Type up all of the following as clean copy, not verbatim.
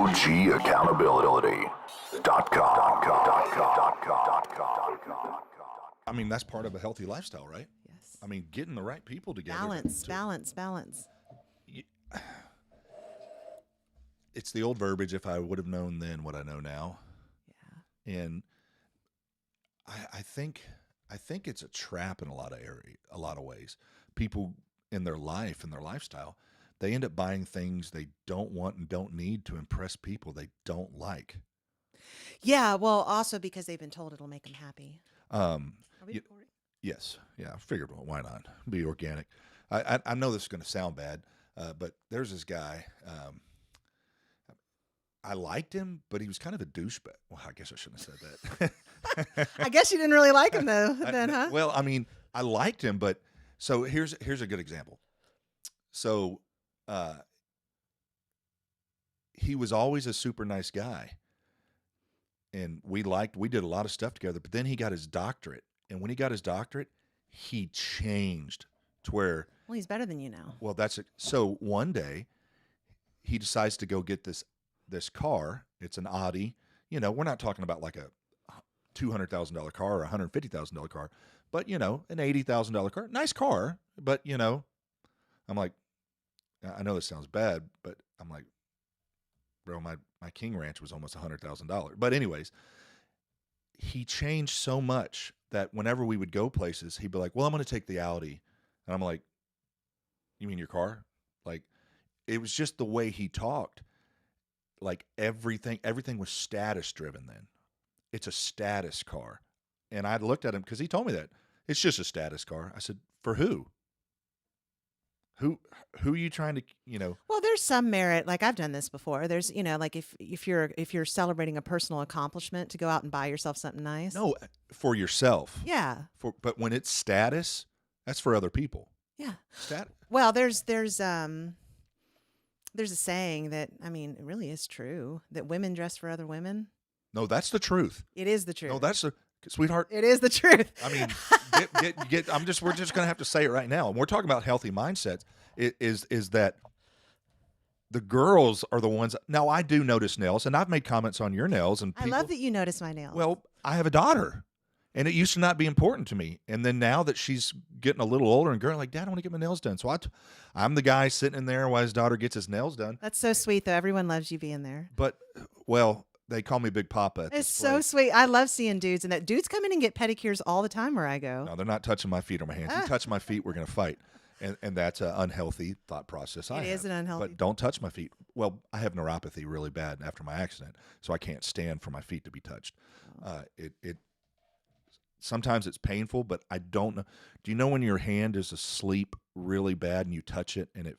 OGaccountability.com. I mean, that's part of a healthy lifestyle, right? Yes. I mean, getting the right people together. Balance. It's the old verbiage, if I would have known then what I know now. Yeah. And I think it's a trap in a lot of ways. People in their life and their lifestyle, they end up buying things they don't want and don't need to impress people they don't like. Yeah, well, also because they've been told it'll make them happy. Are we recording? Yes. Yeah, I figured, well, why not? Be organic. I know this is going to sound bad, but there's this guy. I liked him, but he was kind of a douchebag. Well, I guess I shouldn't have said that. I guess you didn't really like him though, then, huh? Well, I mean, I liked him, but so here's a good example. So he was always a super nice guy. And we did a lot of stuff together, but then he got his doctorate. And when he got his doctorate, he changed to where. Well, he's better than you now. Well, that's it. So one day he decides to go get this car. It's an Audi. You know, we're not talking about like a $200,000 car or a $150,000 car, but, you know, an $80,000 car. Nice car. But, you know, I'm like, I know this sounds bad, but I'm like, bro, my King Ranch was almost $100,000. But anyways, he changed so much that whenever we would go places, he'd be like, well, I'm going to take the Audi. And I'm like, you mean your car? Like, it was just the way he talked. Like everything was status driven then. It's a status car. And I looked at him because he told me that. It's just a status car. I said, for who? Who are you trying to, you know? Well, there's some merit. Like I've done this before. There's, you know, like if you're celebrating a personal accomplishment, to go out and buy yourself something nice. No, for yourself. Yeah. But when it's status, that's for other people. Yeah. Status. Well, there's a saying that, I mean, it really is true, that women dress for other women. No, that's the truth. It is the truth. No, that's the sweetheart. It is the truth. I mean, we're just going to have to say it right now. And we're talking about healthy mindsets. Is that the girls are the ones. Now, I do notice nails, and I've made comments on your nails. And people, I love that you notice my nails. Well, I have a daughter, and it used to not be important to me. And then now that she's getting a little older and girl, like, Dad, I want to get my nails done. So I'm the guy sitting in there while his daughter gets his nails done. That's so sweet, though. Everyone loves you being there. But, well, they call me Big Papa. It's so sweet. I love seeing dudes, and that dudes come in and get pedicures all the time where I go. No, they're not touching my feet or my hands. You touch my feet, we're going to fight. And that's an unhealthy thought process. It is an unhealthy. But don't touch my feet. Well, I have neuropathy really bad after my accident, so I can't stand for my feet to be touched. It sometimes it's painful, but I don't know. Do you know when your hand is asleep really bad and you touch it and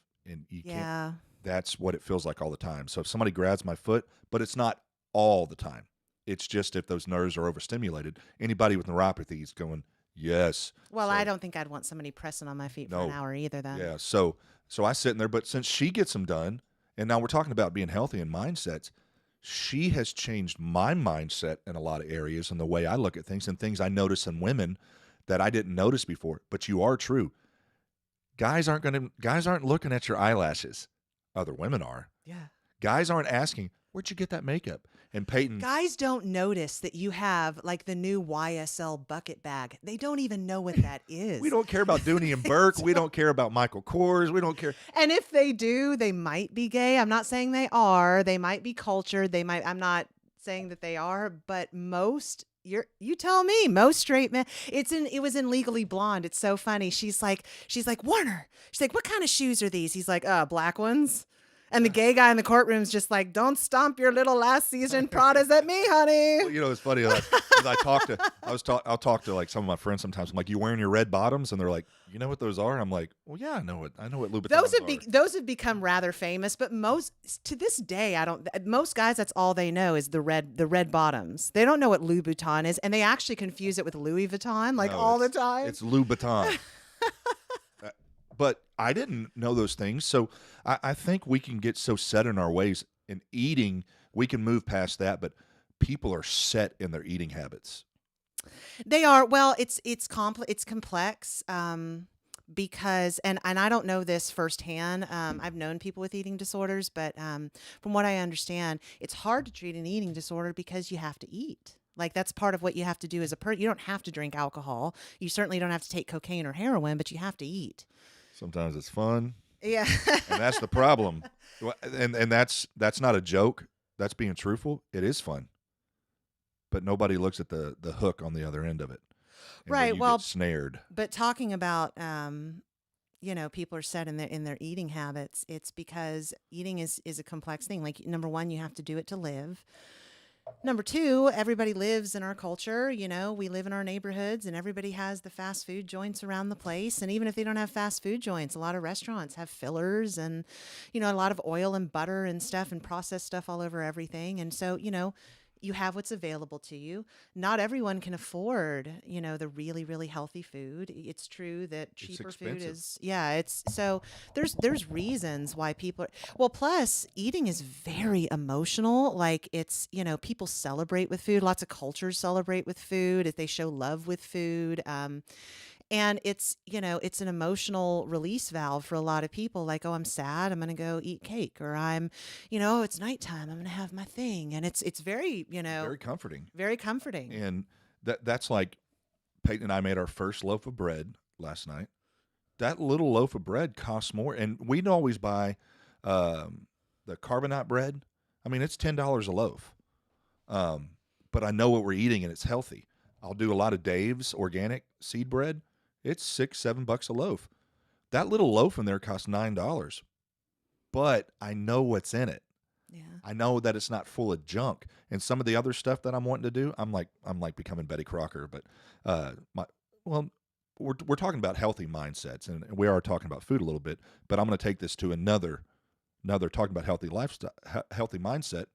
you can't? That's what it feels like all the time. So if somebody grabs my foot, but it's not all the time. It's just if those nerves are overstimulated. Anybody with neuropathy is going, yes. Well, I don't think I'd want somebody pressing on my feet for an hour either then. Yeah, so I sit in there, but since she gets them done, and now we're talking about being healthy and mindsets, she has changed my mindset in a lot of areas and the way I look at things and things I notice in women that I didn't notice before. But you are true. Guys aren't looking at your eyelashes. Other women are. Yeah. Guys aren't asking, where'd you get that makeup? And Peyton. Guys don't notice that you have like the new YSL bucket bag. They don't even know what that is. We don't care about Dooney and Burke. We don't care about Michael Kors. We don't care. And if they do, they might be gay. I'm not saying they are. They might be cultured. I'm not saying that they are, but most you tell me, most straight men. It was in Legally Blonde. It's so funny. She's like, Warner. She's like, what kind of shoes are these? He's like, black ones. And the gay guy in the courtroom's just like, don't stomp your little last season Pradas at me, honey. Well, you know, it's funny. I'll talk to like some of my friends sometimes. I'm like, you wearing your red bottoms? And they're like, you know what those are? And I'm like, well, yeah, I know what Louboutins are. Those have become rather famous, but to this day, most guys, that's all they know is the red bottoms. They don't know what Louboutin is. And they actually confuse it with Louis Vuitton, all the time. It's Louboutin. But I didn't know those things. So I think we can get so set in our ways in eating, we can move past that. But people are set in their eating habits. They are. Well, it's complex. because and I don't know this firsthand. I've known people with eating disorders, but from what I understand, it's hard to treat an eating disorder because you have to eat. Like that's part of what you have to do as a person. You don't have to drink alcohol. You certainly don't have to take cocaine or heroin, but you have to eat. Sometimes it's fun, Yeah. and that's the problem. And that's not a joke. That's being truthful. It is fun, but nobody looks at the hook on the other end of it, and then Right. you Well, get snared. but talking about people are set in their eating habits, it's because eating is a complex thing. Like number one, you have to do it to live. Number two, everybody lives in our culture. We live in our neighborhoods and everybody has the fast food joints around the place. And even if they don't have fast food joints, a lot of restaurants have fillers and, a lot of oil and butter and stuff and processed stuff all over everything. And so, you have what's available to you. Not everyone can afford, the really, really healthy food. It's true that It's cheaper food expensive. is, yeah, it's so there's reasons why people well, plus eating is very emotional. Like it's, people celebrate with food. Lots of cultures celebrate with food. If they show love with food. And it's an emotional release valve for a lot of people. Like, oh, I'm sad, I'm gonna go eat cake, or oh, it's nighttime, I'm gonna have my thing, and it's very, Very comforting. very comforting. And that's like Peyton and I made our first loaf of bread last night. That little loaf of bread costs more, and we'd always buy the carbonite bread. I mean, it's $10 a loaf, but I know what we're eating and it's healthy. I'll do a lot of Dave's organic seed bread. It's $6-7 a loaf. That little loaf in there costs $9, but I know what's in it. Yeah. I know that it's not full of junk. And some of the other stuff that I'm wanting to do, I'm like becoming Betty Crocker. But we're talking about healthy mindsets, and we are talking about food a little bit. But I'm going to take this to another talking about healthy lifestyle, healthy mindset.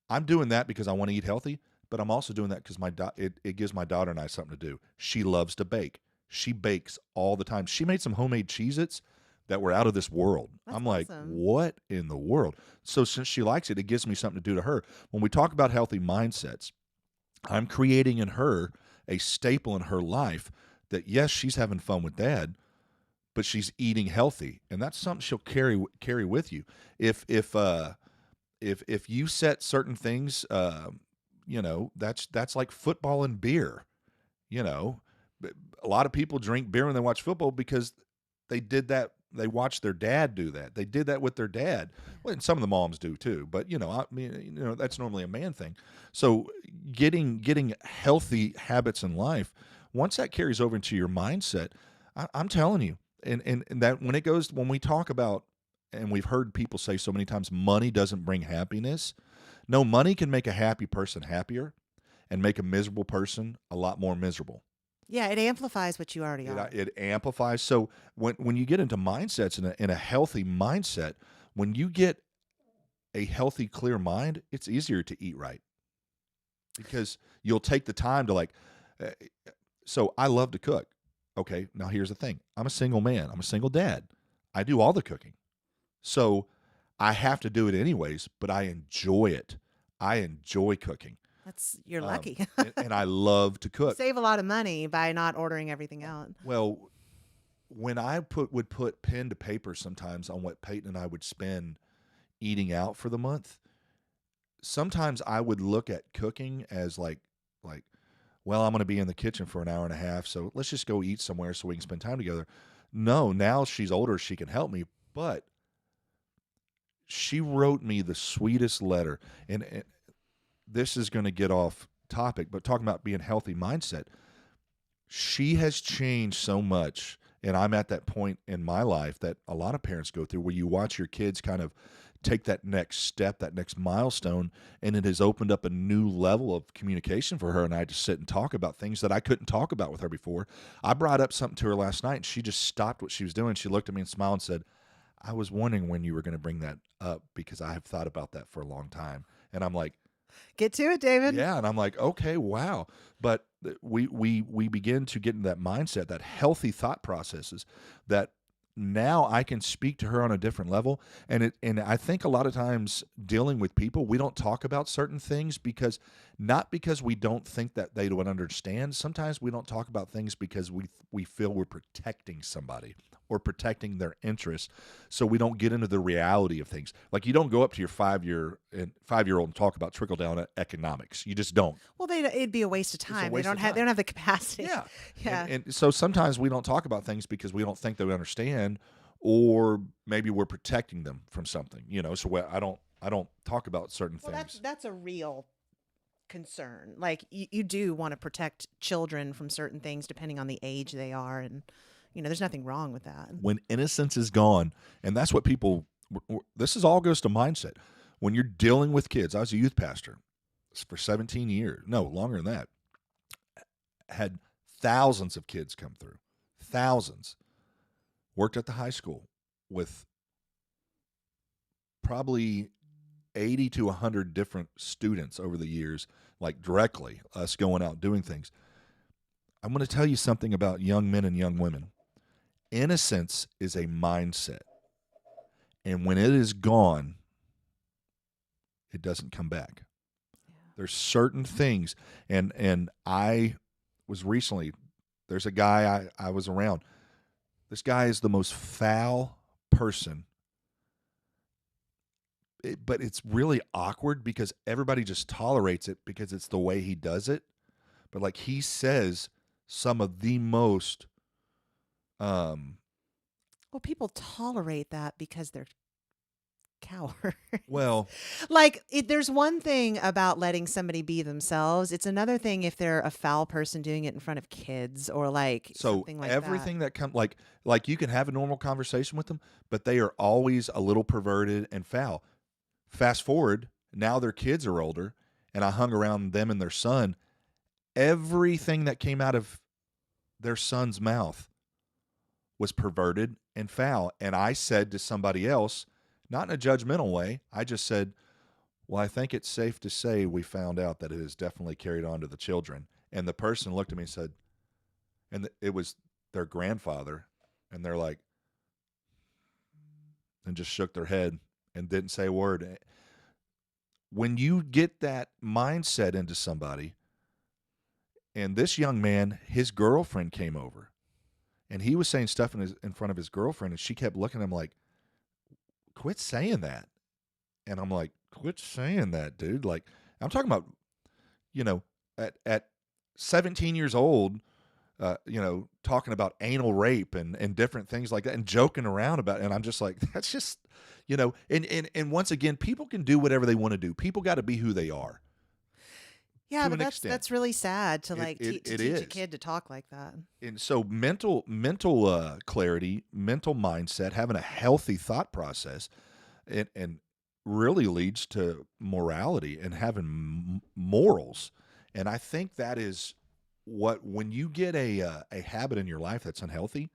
I'm doing that because I want to eat healthy, but I'm also doing that because it gives my daughter and I something to do. She loves to bake. She bakes all the time. She made some homemade Cheez-Its that were out of this world. That's I'm like, awesome. what in the world? So since she likes it, it gives me something to do to her. When we talk about healthy mindsets, I'm creating in her a staple in her life that, yes, she's having fun with dad, but she's eating healthy, and that's something she'll carry with you. If you set certain things, that's like football and beer. You know, a lot of people drink beer when they watch football because they did that. They watched their dad do that. They did that with their dad. Well, and some of the moms do too. But I mean, that's normally a man thing. So getting healthy habits in life, once that carries over into your mindset, I'm telling you, and that when we talk about, and we've heard people say so many times, money doesn't bring happiness. No, money can make a happy person happier and make a miserable person a lot more miserable. Yeah, it amplifies what you already It, are. it amplifies. So when you get into mindsets in a healthy mindset, when you get a healthy, clear mind, it's easier to eat right because you'll take the time to uh, so I love to cook. Okay, now here's the thing. I'm a single man. I'm a single dad. I do all the cooking. So I have to do it anyways, but I enjoy it. I enjoy cooking. You're lucky. And I love to cook. Save a lot of money by not ordering everything out. Well, when I would put pen to paper sometimes on what Peyton and I would spend eating out for the month, sometimes I would look at cooking as like, well, I'm going to be in the kitchen for an hour and a half, so let's just go eat somewhere so we can spend time together. No, now she's older, she can help me, but she wrote me the sweetest letter. And this is going to get off topic, but talking about being healthy mindset, she has changed so much. And I'm at that point in my life that a lot of parents go through where you watch your kids kind of take that next step, that next milestone, and it has opened up a new level of communication for her and I to sit and talk about things that I couldn't talk about with her before. I brought up something to her last night, and she just stopped what she was doing. She looked at me and smiled and said, I was wondering when you were going to bring that up because I have thought about that for a long time. And I'm like, Get to it, David. yeah, and I'm like, okay, wow. But we begin to get into that mindset, that healthy thought processes that now I can speak to her on a different level. And I think a lot of times dealing with people, we don't talk about certain things because not because we don't think that they would understand. Sometimes we don't talk about things because we feel we're protecting somebody or protecting their interests, so we don't get into the reality of things. Like, you don't go up to your 5-year old and talk about trickle down economics. You just don't. Well, it'd be a waste of time. waste of They time. don't have the capacity. Yeah. Yeah. And so sometimes we don't talk about things because we don't think they would understand, or maybe we're protecting them from something, so I don't talk about certain Well, things. that's a real concern. Like you do want to protect children from certain things depending on the age they are, and there's nothing wrong with that. When innocence is gone, and that's what people, this is all goes to mindset. When you're dealing with kids, I was a youth pastor for 17 years, no, longer than that, had thousands of kids come through, thousands. Worked at the high school with probably 80 to 100 different students over the years, like directly, us going out doing things. I'm going to tell you something about young men and young women. Innocence is a mindset. And when it is gone, it doesn't come back. Yeah. There's certain things. And I was recently, there's a guy I was around. This guy is the most foul person. But it's really awkward because everybody just tolerates it because it's the way he does it. But like, he says some of the most Well, people tolerate that because they're cowards. well, Like, there's one thing about letting somebody be themselves. It's another thing if they're a foul person doing it in front of kids or like so something like everything that comes, like you can have a normal conversation with them, but they are always a little perverted and foul. Fast forward, now their kids are older, and I hung around them and their son. Everything that came out of their son's mouth was perverted and foul. And I said to somebody else, not in a judgmental way, I just said, well, I think it's safe to say we found out that it is definitely carried on to the children. And the person looked at me and said, and it was their grandfather, and they're like, and just shook their head and didn't say a word. When you get that mindset into somebody, and this young man, his girlfriend came over, and he was saying stuff in front of his girlfriend, and she kept looking at him like, quit saying that. And I'm like, quit saying that, dude. Like, I'm talking about, at 17 years old, talking about anal rape and different things like that and joking around about it. And I'm just like, that's just, and once again, people can do whatever they want to do. People got to be who they are. Yeah, to but an extent. that's really sad to It teach is. a kid to talk like that. And so mental clarity, mental mindset, having a healthy thought process, and really leads to morality and having morals. And I think that is when you get a habit in your life that's unhealthy,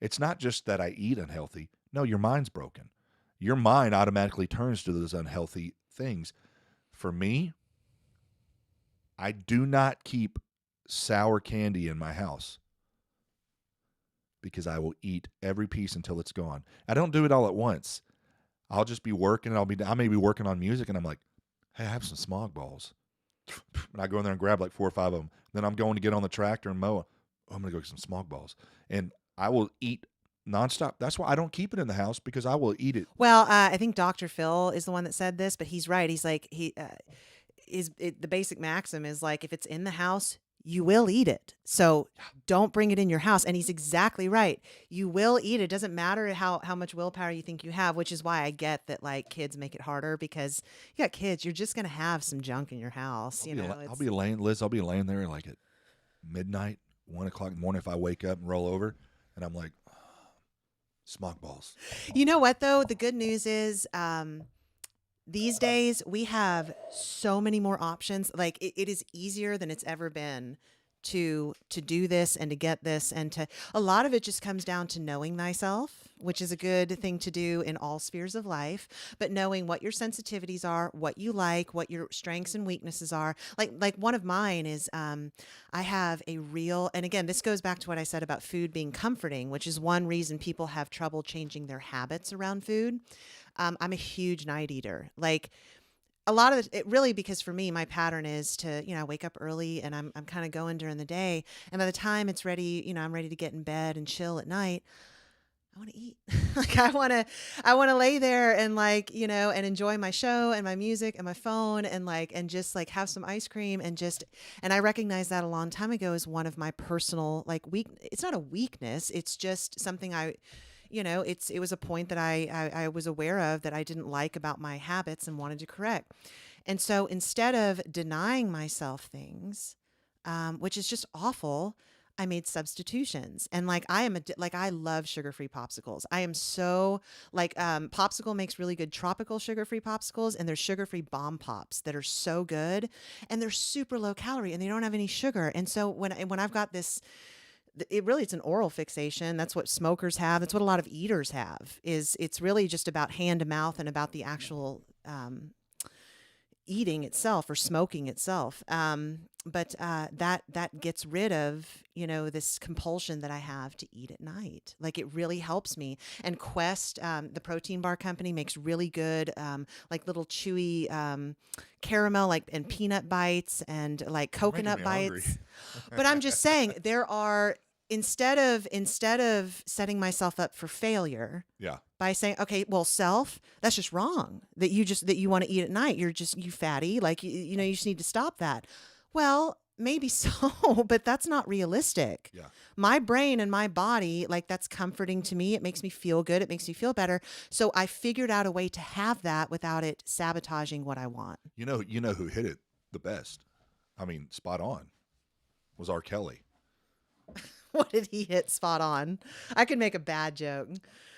it's not just that I eat unhealthy. No, your mind's broken. Your mind automatically turns to those unhealthy things. For me, I do not keep sour candy in my house because I will eat every piece until it's gone. I don't do it all at once. I'll just be working. I may be working on music, and I'm like, hey, I have some smog balls. And I go in there and grab like 4 or 5 of them. Then I'm going to get on the tractor and mow. Oh, I'm going to go get some smog balls. And I will eat nonstop. That's why I don't keep it in the house, because I will eat it. Well, I think Dr. Phil is the one that said this, but he's right. He's like, the basic maxim is like, if it's in the house, you will eat it. So don't bring it in your house. And he's exactly right. You will eat it. It doesn't matter how much willpower you think you have, which is why I get that like kids make it harder, because you got kids, you're just going to have some junk in your house. I'll be laying there like at midnight, 1 o'clock in the morning if I wake up and roll over, and I'm like, smog balls. You know what, though? The good news is these days we have so many more options. Like it is easier than it's ever been to do this and to get this, and to a lot of it just comes down to knowing thyself, which is a good thing to do in all spheres of life, but knowing what your sensitivities are, what you like, what your strengths and weaknesses are. Like one of mine is I have a real, and again, this goes back to what I said about food being comforting, which is one reason people have trouble changing their habits around food. I'm a huge night eater. Like a lot of it really, because for me, my pattern is to, wake up early and I'm kind of going during the day. And by the time it's ready, I'm ready to get in bed and chill at night. I want to eat. Like I want to lay there and and enjoy my show and my music and my phone and just have some ice cream and I recognized that a long time ago as one of my personal it's not a weakness. It's just something it was a point that I was aware of that I didn't like about my habits and wanted to correct. And so instead of denying myself things, which is just awful, I made substitutions. And I love sugar-free popsicles. I am so Popsicle makes really good tropical sugar-free popsicles, and there's sugar-free bomb pops that are so good, and they're super low calorie and they don't have any sugar. And so when I've got this, it's an oral fixation. That's what smokers have. That's what a lot of eaters have. It's really just about hand to mouth and about the actual eating itself or smoking itself. But that gets rid of this compulsion that I have to eat at night. Like it really helps me. And Quest, the protein bar company, makes really good little chewy caramel and peanut bites and coconut bites. But I'm just saying there are instead of setting myself up for failure. Yeah. By saying, okay, well, that's just wrong. That you want to eat at night. You're just, you fatty. You just need to stop that. Well, maybe so, but that's not realistic. Yeah. My brain and my body, that's comforting to me. It makes me feel good. It makes me feel better. So I figured out a way to have that without it sabotaging what I want. You know who hit it the best? I mean, spot on. Was R. Kelly. What did he hit spot on? I could make a bad joke.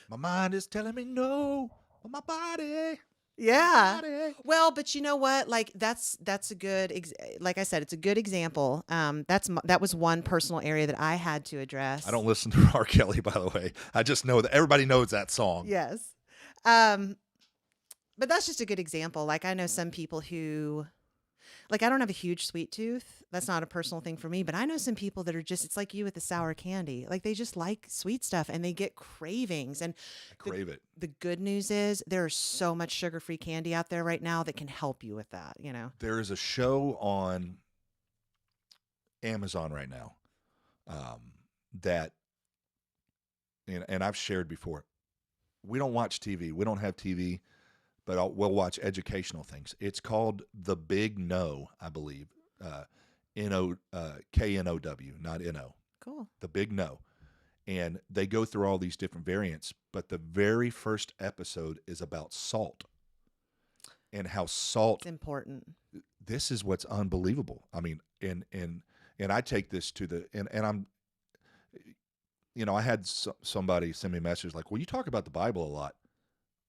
My mind is telling me no, but my body. Yeah. My body. Well, but you know what? That's a good, like I said, it's a good example. That was one personal area that I had to address. I don't listen to R. Kelly, by the way. I just know that everybody knows that song. Yes. But that's just a good example. I know some people who, I don't have a huge sweet tooth. That's not a personal thing for me, but I know some people that are just, it's like you with the sour candy. They just like sweet stuff and they get cravings. And I crave it. The good news is there's so much sugar-free candy out there right now that can help you with that, There is a show on Amazon right now that, and I've shared before, we don't watch TV. We don't have TV, but we'll watch educational things. It's called The Big No, I believe. K-N-O-W, not N-O. Cool. The Big No. And they go through all these different variants, but the very first episode is about salt and how salt. It's important. This is what's unbelievable. I mean, and I take this to the, and I'm, I had somebody send me a message like, well, you talk about the Bible a lot.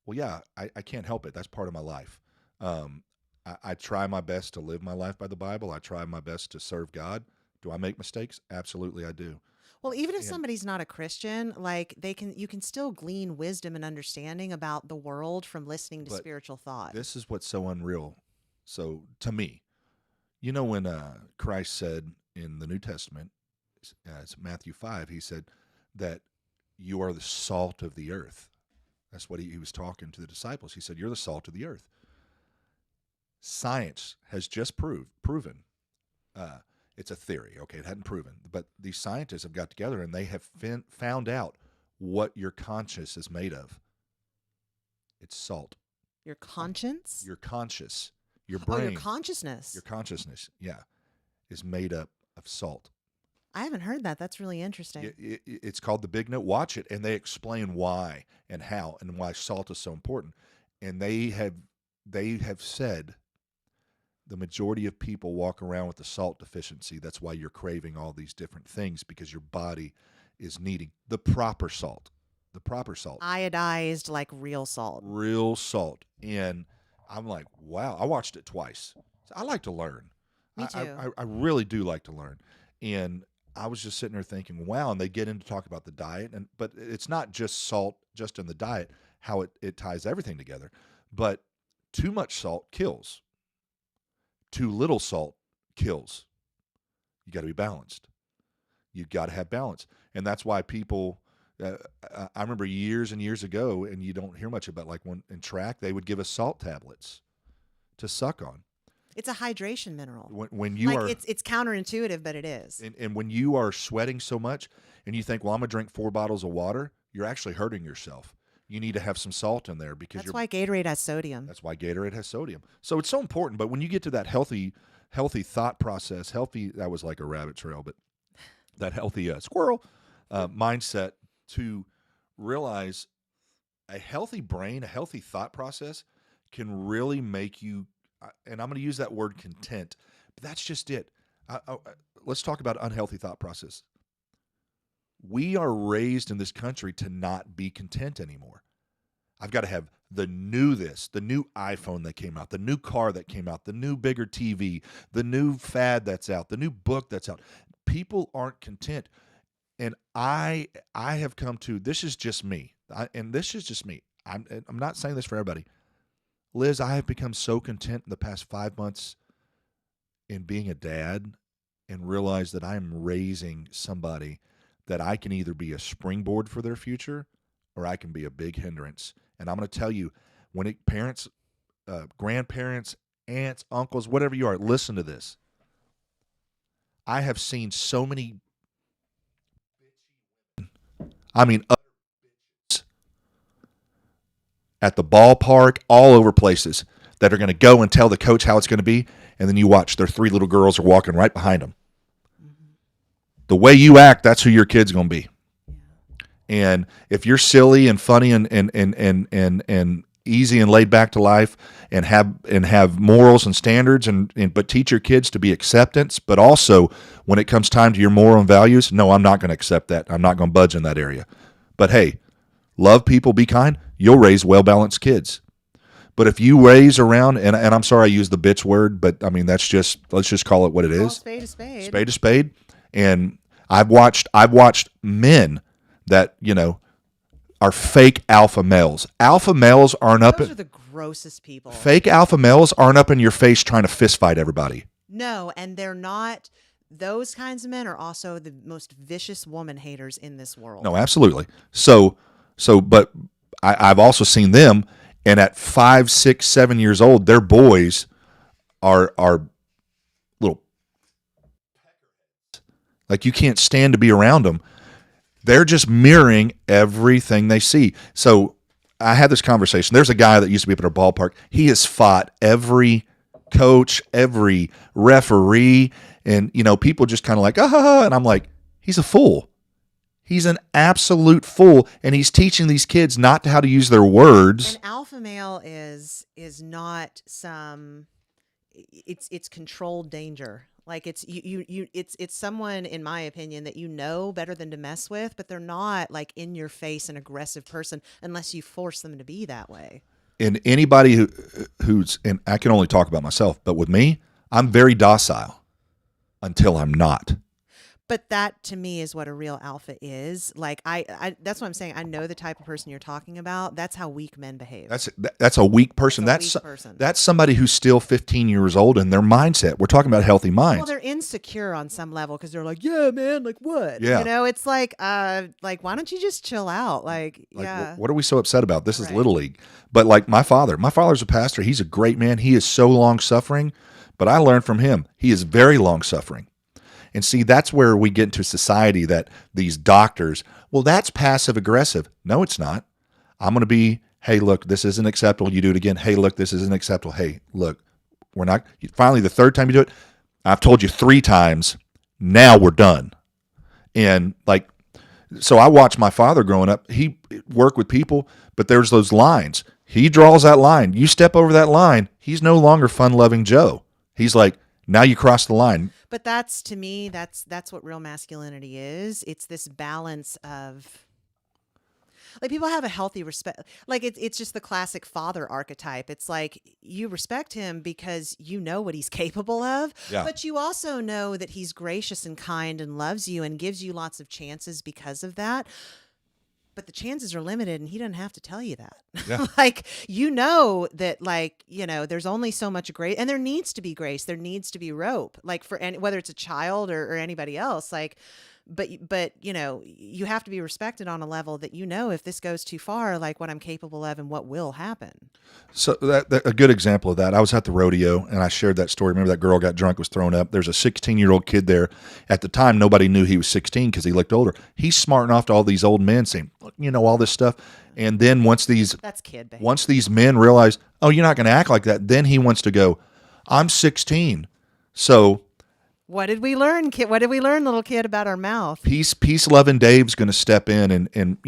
Well, yeah, I can't help it. That's part of my life. I try my best to live my life by the Bible. I try my best to serve God. Do I make mistakes? Absolutely, I do. Well, even if somebody's not a Christian, you can still glean wisdom and understanding about the world from listening to spiritual thought. This is what's so unreal. So to me, when Christ said in the New Testament, it's Matthew 5, he said that you are the salt of the earth. That's what he was talking to the disciples. He said, you're the salt of the earth. Science has just proven. It's a theory, okay? It hadn't proven. But these scientists have got together and they have found out what your conscience is made of. It's salt. Your conscience? Your conscious. Your brain. Oh, your consciousness. Your consciousness, yeah, is made up of salt. I haven't heard that. That's really interesting. It's called The Big No. Watch it, and they explain why and how and why salt is so important. And they have said the majority of people walk around with a salt deficiency. That's why you're craving all these different things, because your body is needing the proper salt. The proper salt. Iodized, like real salt. Real salt. And I'm like, wow. I watched it twice. I like to learn. Me too. I really do like to learn. And I was just sitting there thinking, wow. And they get into talk about the diet, but it's not just salt, just in the diet, how it ties everything together. But too much salt kills. Too little salt kills. You got to be balanced. You got to have balance, and that's why people. I remember years and years ago, and you don't hear much about, like, when in track they would give us salt tablets to suck on. It's a hydration mineral. When you like are, it's counterintuitive, but it is. and when you are sweating so much, and you think, well, I'm gonna drink 4 bottles of water, you're actually hurting yourself. You need to have some salt in there because That's why Gatorade has sodium. That's why Gatorade has sodium. So it's so important. But when you get to that healthy thought process, that was like a rabbit trail, but that healthy squirrel mindset, to realize a healthy brain, a healthy thought process can really make you, and I'm going to use that word content, but that's just it. Let's talk about unhealthy thought process. We are raised in this country to not be content anymore. I've got to have the new iPhone that came out, the new car that came out, the new bigger TV, the new fad that's out, the new book that's out. People aren't content. And I have come to, this is just me. This is just me. I'm not saying this for everybody. Liz, I have become so content in the past 5 months in being a dad, and realize that I am raising somebody that I can either be a springboard for their future, or I can be a big hindrance. And I'm going to tell you, when parents, grandparents, aunts, uncles, whatever you are, listen to this. I have seen so many, at the ballpark, all over places, that are going to go and tell the coach how it's going to be, and then you watch their 3 little girls are walking right behind them. Mm-hmm. The way you act, that's who your kid's going to be. Yeah. And if you're silly and funny and easy and laid back to life, and have morals and standards, but teach your kids to be acceptance, but also when it comes time to your moral and values, no, I'm not going to accept that. I'm not going to budge in that area. But hey, love people, be kind, you'll raise well-balanced kids. But if you raise around, and I'm sorry I use the bitch word, but I mean, let's just call it what it is. Spade a spade. Spade a spade. And I've watched men that, are fake alpha males. Alpha males aren't Those are the grossest people. Fake alpha males aren't up in your face trying to fist fight everybody. No, and they're not. Those kinds of men are also the most vicious woman haters in this world. No, absolutely. So, but I've also seen them, and at 5, 6, 7 years old, their boys are little, like, you can't stand to be around them. They're just mirroring everything they see. So I had this conversation. There's a guy that used to be up at our ballpark. He has fought every coach, every referee, and people just kind of like, and I'm like, he's a fool. He's an absolute fool, and he's teaching these kids not how to use their words. An alpha male is not some. It's controlled danger. Like it's it's someone, in my opinion, that better than to mess with, but they're not like in your face an aggressive person unless you force them to be that way. And anybody who's, and I can only talk about myself, but with me, I'm very docile until I'm not. But that, to me, is what a real alpha is. Like I that's what I'm saying. I know the type of person you're talking about. That's how weak men behave. That's a weak person. That's somebody who's still 15 years old in their mindset. We're talking about healthy minds. Well, they're insecure on some level because they're like, yeah, man, like what? Yeah. It's like why don't you just chill out? Yeah. What are we so upset about? This is Little League. But like my father's a pastor. He's a great man. He is so long suffering, but I learned from him. He is very long suffering. And see, that's where we get into society, that these doctors, well, that's passive aggressive. No, it's not. I'm going to be, hey, look, this isn't acceptable. You do it again. Hey, look, this isn't acceptable. Hey, look, we're not. Finally, the third time you do it, I've told you 3 times. Now we're done. And so I watched my father growing up. He worked with people, but there's those lines. He draws that line. You step over that line, he's no longer fun-loving Joe. He's like, now you cross the line. But that's, to me, that's what real masculinity is. It's this balance of, Like people have a healthy respect. Like it's just the classic father archetype. It's like you respect him because you know what he's capable of, Yeah. but you also know that he's gracious and kind and loves you and gives you lots of chances because of that. But the chances are limited and he doesn't have to tell you that. Yeah. Like you know that there's only so much grace and there needs to be grace. There needs to be rope. Like for any whether it's a child or anybody else, like but you have to be respected on a level that if this goes too far, like what I'm capable of and what will happen. So that a good example of that. I was at the rodeo and I shared that story. Remember that girl got drunk, was thrown up. There's a 16-year-old kid there. At the time, nobody knew he was 16 because he looked older. He's smarting off to all these old men, saying, all this stuff. And then That's kid behavior. once these men realize, oh, you're not going to act like that, then he wants to go, I'm 16. So What did we learn, kid? What did we learn, little kid, about our mouth? peace loving Dave's going to step in and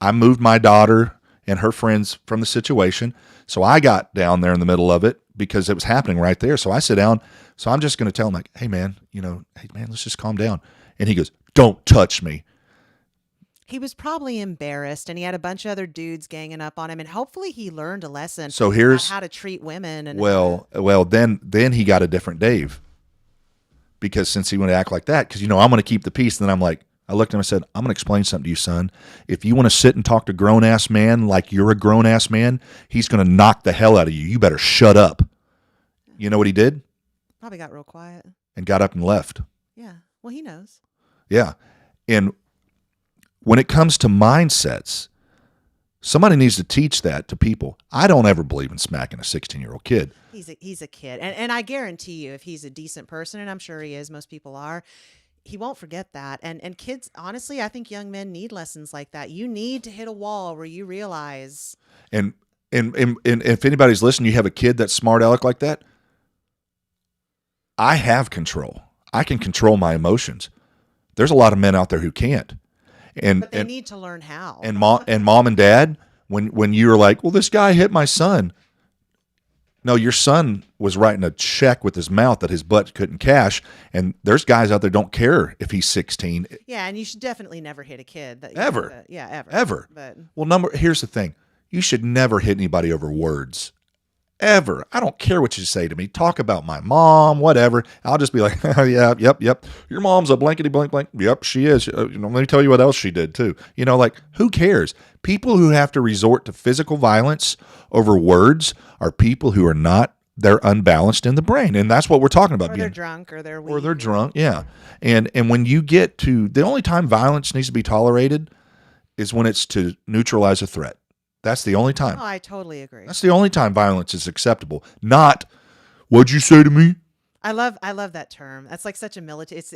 I moved my daughter and her friends from the situation. So I got down there in the middle of it because it was happening right there. So I sit down. So I'm just going to tell him like, hey man, let's just calm down. And he goes, don't touch me. He was probably embarrassed, and he had a bunch of other dudes ganging up on him, and hopefully he learned a lesson. So about here's how to treat women. And then he got a different Dave because since he wanted to act like that, because I'm going to keep the peace. And then I'm like, I looked at him and said, I'm going to explain something to you, son. If you want to sit and talk to grown-ass man like you're a grown-ass man, he's going to knock the hell out of you. You better shut up. You know what he did? Probably got real quiet. And got up and left. Yeah. Well, he knows. Yeah. And when it comes to mindsets, somebody needs to teach that to people. I don't ever believe in smacking a 16-year-old kid. He's a kid. And I guarantee you, if he's a decent person, and I'm sure he is, most people are, he won't forget that. And kids, honestly, I think young men need lessons like that. You need to hit a wall where you realize. And if anybody's listening, you have a kid that's smart aleck like that, I have control. I can control my emotions. There's a lot of men out there who can't. But they need to learn how. And mom and dad, when you were like, well, this guy hit my son. No, your son was writing a check with his mouth that his butt couldn't cash. And there's guys out there don't care if he's 16. Yeah, and you should definitely never hit a kid. Ever. Ever. Ever. But Well, here's the thing. You should never hit anybody over words. Ever. I don't care what you say to me. Talk about my mom, whatever. I'll just be like, yeah, yep. Your mom's a blankety blank blank. Yep, she is. Let me tell you what else she did too. Like who cares? People who have to resort to physical violence over words are people who they're unbalanced in the brain. And that's what we're talking about. Or they're drunk or they're weak. Or they're drunk, yeah. And when you get to, the only time violence needs to be tolerated is when it's to neutralize a threat. That's the only time. Oh, I totally agree. That's the only time violence is acceptable. Not, what'd you say to me? I love that term. That's like such a military. It's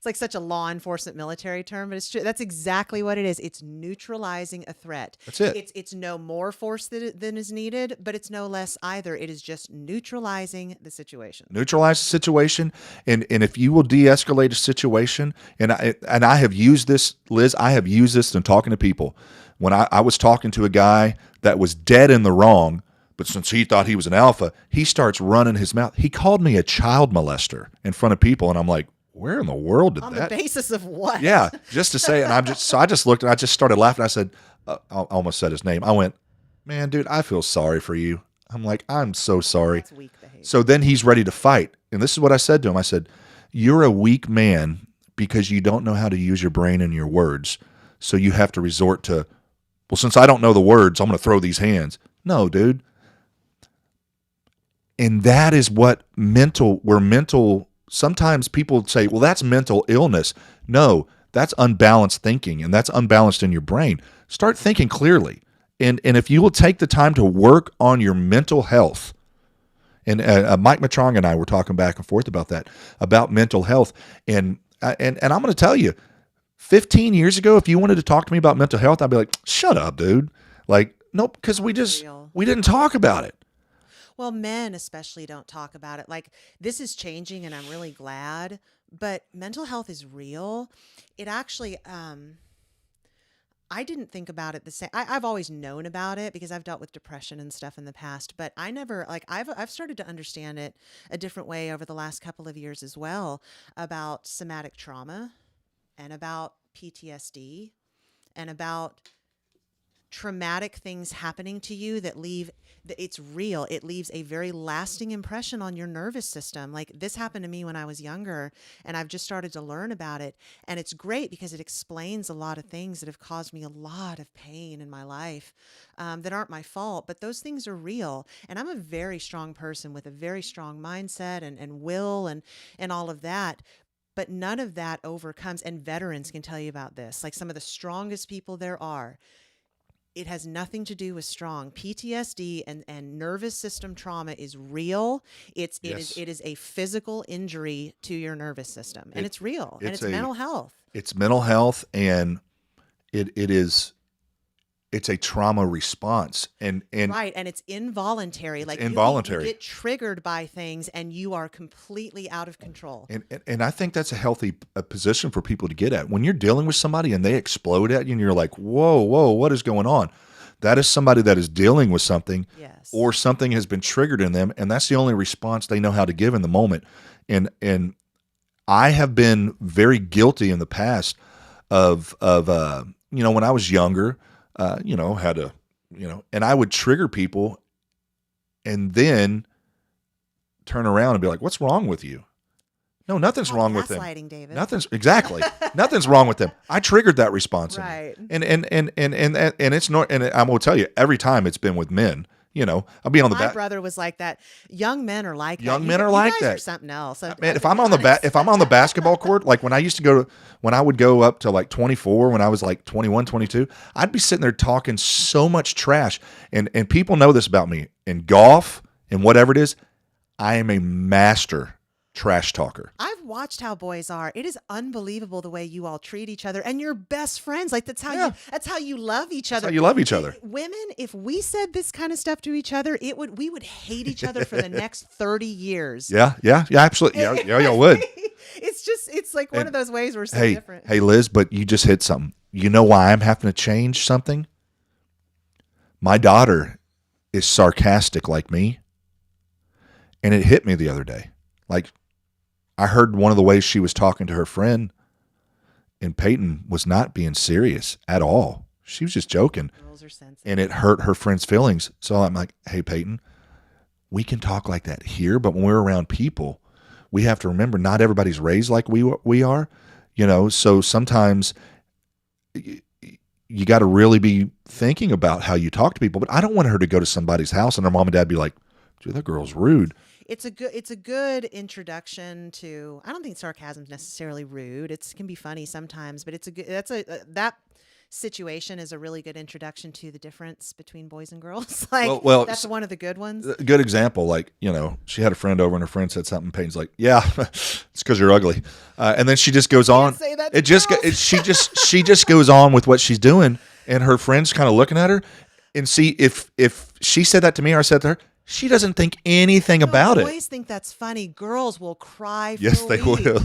like such a law enforcement military term, but it's true. That's exactly what it is. It's neutralizing a threat. That's it. It's no more force than is needed, but it's no less either. It is just neutralizing the situation. Neutralize the situation, and if you will de-escalate a situation, and I have used this, Liz. I have used this in talking to people. When I was talking to a guy that was dead in the wrong. But since he thought he was an alpha, he starts running his mouth. He called me a child molester in front of people, and I'm like, where in the world did On that? the basis of what? Yeah, just to say, and I just looked and I just started laughing. I said, I almost said his name. I went, man, dude, I feel sorry for you. I'm like, I'm so sorry. That's weak behavior. So then he's ready to fight, and this is what I said to him. I said, you're a weak man because you don't know how to use your brain and your words. So you have to resort to, well, since I don't know the words, I'm going to throw these hands. No, dude. And that is what sometimes people say, well, that's mental illness. No, that's unbalanced thinking, and that's unbalanced in your brain. Start thinking clearly. And if you will take the time to work on your mental health, and Mike Matrong and I were talking back and forth about that, about mental health. And I'm going to tell you, 15 years ago, if you wanted to talk to me about mental health, I'd be like, shut up, dude. Like, nope, because we didn't talk about it. Well, men especially don't talk about it. Like this is changing and I'm really glad, but mental health is real. It actually, I didn't think about it the same. I've always known about it because I've dealt with depression and stuff in the past, but I never I've started to understand it a different way over the last couple of years as well, about somatic trauma and about PTSD and about traumatic things happening to you that it's real. It leaves a very lasting impression on your nervous system. Like this happened to me when I was younger, and I've just started to learn about it. And it's great because it explains a lot of things that have caused me a lot of pain in my life, that aren't my fault, but those things are real. And I'm a very strong person with a very strong mindset and will and all of that. But none of that overcomes, and veterans can tell you about this, like some of the strongest people there are. It has nothing to do with strong. PTSD and nervous system trauma is real. Yes. It is a physical injury to your nervous system, and it's real, and it's a mental health. It's mental health, and it's a trauma response, and Right, and it's involuntary. Like involuntary. You get triggered by things, and you are completely out of control. And I think that's a healthy position for people to get at. When you're dealing with somebody and they explode at you and you're like, whoa, what is going on? That is somebody that is dealing with something, Yes. or something has been triggered in them, and that's the only response they know how to give in the moment. And I have been very guilty in the past of when I was younger, had a, and I would trigger people and then turn around and be like, what's wrong with you? No, nothing's wrong with them. Gaslighting, David. Nothing's wrong with them. I triggered that response. Right. And it's not, and I'm going to tell you, every time it's been with men, I'll be on the My back. brother was like that. Young men are like that. Young men are you like guys that. Are something else. Man, if I'm on the basketball court, like when I would go up to like 24, when I was like 21, 22, I'd be sitting there talking so much trash. And people know this about me. In golf and whatever it is, I am a master trash talker. I've watched how boys are. It is unbelievable the way you all treat each other, and you're best friends. Like that's how you love each other. That's how you love each other. Women, if we said this kind of stuff to each other, we would hate each other for the next 30 years. Yeah, absolutely. Yeah, y'all would. It's like one of those ways we're so different. Hey, Liz, but you just hit something. You know why I'm having to change something? My daughter is sarcastic like me, and it hit me the other day. Like, I heard one of the ways she was talking to her friend, and Peyton was not being serious at all. She was just joking. Girls are sensitive. And it hurt her friend's feelings. So I'm like, hey, Peyton, we can talk like that here, but when we're around people, we have to remember not everybody's raised like we are, so sometimes you got to really be thinking about how you talk to people. But I don't want her to go to somebody's house and her mom and dad be like, dude, that girl's rude. It's a good introduction to. I don't think sarcasm is necessarily rude. It can be funny sometimes, but that situation is a really good introduction to the difference between boys and girls. Like that's one of the good ones. A good example, like she had a friend over and her friend said something. Peyton's like, "Yeah, it's because you're ugly," and then she just goes on. Say that to she just goes on with what she's doing, and her friend's kind of looking at her and see if she said that to me or I said to her. She doesn't think anything about it. Boys think that's funny. Girls will cry. Yes, they will.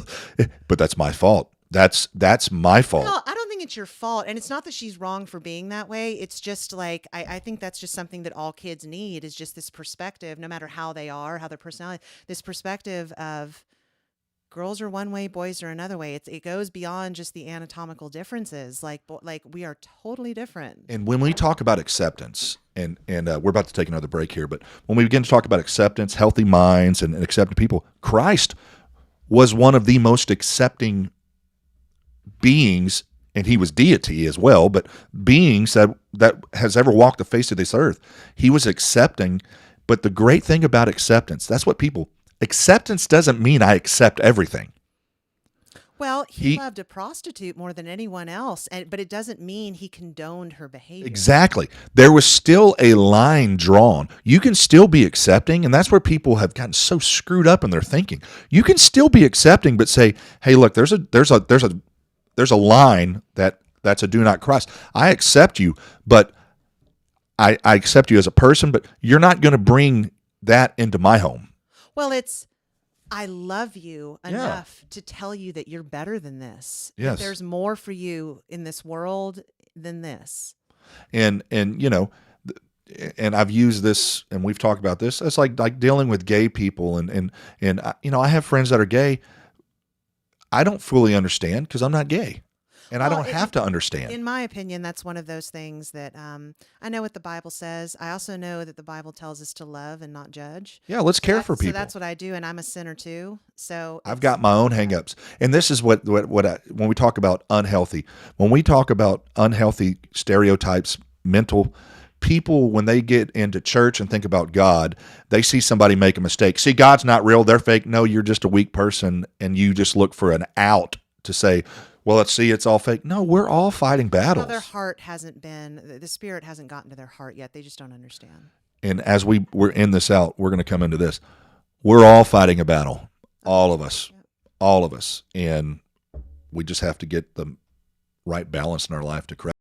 But that's my fault. That's my fault. No, I don't think it's your fault. And it's not that she's wrong for being that way. It's just like, I think that's just something that all kids need is just this perspective, no matter how they are, how their personality, this perspective of girls are one way, boys are another way. It goes beyond just the anatomical differences. Like we are totally different. And when we talk about acceptance, and we're about to take another break here, but when we begin to talk about acceptance, healthy minds, and accepting people, Christ was one of the most accepting beings, and he was deity as well, but beings that has ever walked the face of this earth. He was accepting, but the great thing about acceptance, acceptance doesn't mean I accept everything. Well, he loved a prostitute more than anyone else, but it doesn't mean he condoned her behavior. Exactly. There was still a line drawn. You can still be accepting, and that's where people have gotten so screwed up in their thinking. You can still be accepting, but say, "Hey, look, there's a line that's a do not cross. I accept you, but I accept you as a person, but you're not going to bring that into my home." Well, I love you enough to tell you that you're better than this. Yes. There's more for you in this world than this. And I've used this, and we've talked about this. It's like dealing with gay people, and I have friends that are gay. I don't fully understand because I'm not gay. And I Well, don't have to understand. in my opinion, that's one of those things that I know what the Bible says. I also know that the Bible tells us to love and not judge. Yeah, let's care for So people. that's what I do, and I'm a sinner too. So I've it's got my own hangups. And this is what when we talk about unhealthy, when we talk about unhealthy stereotypes, mental people, when they get into church and think about God, they see somebody make a mistake. See, God's not real. They're fake. No, you're just a weak person. And you just look for an out to say, well, let's see, it's all fake. No, we're all fighting well, battles. their heart hasn't been the spirit hasn't gotten to their heart yet. They just don't understand. And as we're in this out, we're going to come into this. We're all fighting a battle. All of us. Yeah. All of us. And we just have to get the right balance in our life to correct.